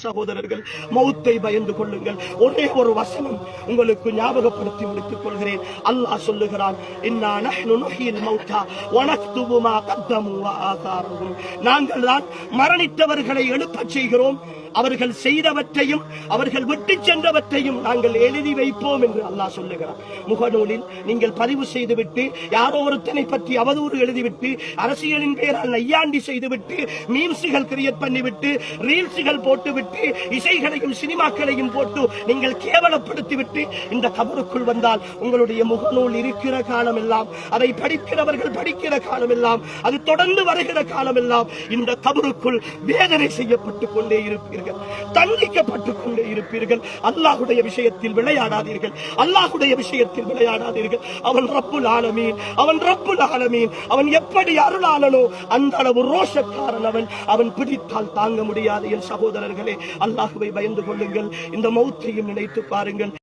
சகோதரர்கள், மௌத்தை பயந்து கொள்ளுங்கள். ஒரே ஒரு வசனம் உங்களுக்கு ஞாபகப்படுத்தி முடித்துக் கொள்கிறேன். அல்லாஹ் சொல்லுகிறான், இன்னா நஹ்னு நுஹ்யில் மௌதா வ நக்துபு மா கத்தமு வ ஆதாரஹும். நாங்கள் தான் மரணித்தவர்களை எழுப்பச் செய்கிறோம், அவர்கள் செய்தவற்றையும் அவர்கள் விட்டு சென்றவற்றையும் நாங்கள் எழுதி வைப்போம் என்று அல்லாஹ் சொல்லுகிறார். முகநூலில் நீங்கள் பதிவு செய்துவிட்டு யாரோ ஒருத்தனை பற்றி அவதூறு எழுதிவிட்டு அரசியலின் பெயரால் நையாண்டி செய்துவிட்டு மீம்ஸுகள் கிரியேட் பண்ணிவிட்டு ரீல்ஸுகள் போட்டுவிட்டு இசைகளையும் சினிமாக்களையும் போட்டு நீங்கள் கேவலப்படுத்திவிட்டு இந்த கபருக்குள் வந்தால் உங்களுடைய முகநூல் இருக்கிற காலம் எல்லாம், அதை படிக்கிறவர்கள் படிக்கிற காலம் எல்லாம், அது தொடர்ந்து வருகிற காலம் எல்லாம் இந்த கபருக்குள் வேதனை செய்யப்பட்டுக் கொண்டே இருப்பீர்கள், தண்டிக்கப்பட்டுக் கொண்டே இருப்பீர்கள். அல்லாஹ்வுடைய விஷயத்தில் விளையாடாதீர்கள், அல்லாஹ்வுடைய விஷயத்தில் விளையாடாதீர்கள். அவன் ரப்புல் ஆலமீன், அவன் ரப்புல் ஆலமீன், அவன் எப்படி அருளாளனோ அந்த அளவு ரோஷக்காரன் அவன். அவன் பிடித்தால் தாங்க முடியாது. என் சகோதரர்களே, அல்லாஹ்வை பயந்து கொள்ளுங்கள். இந்த மௌத்தையும் நினைத்து பாருங்கள்.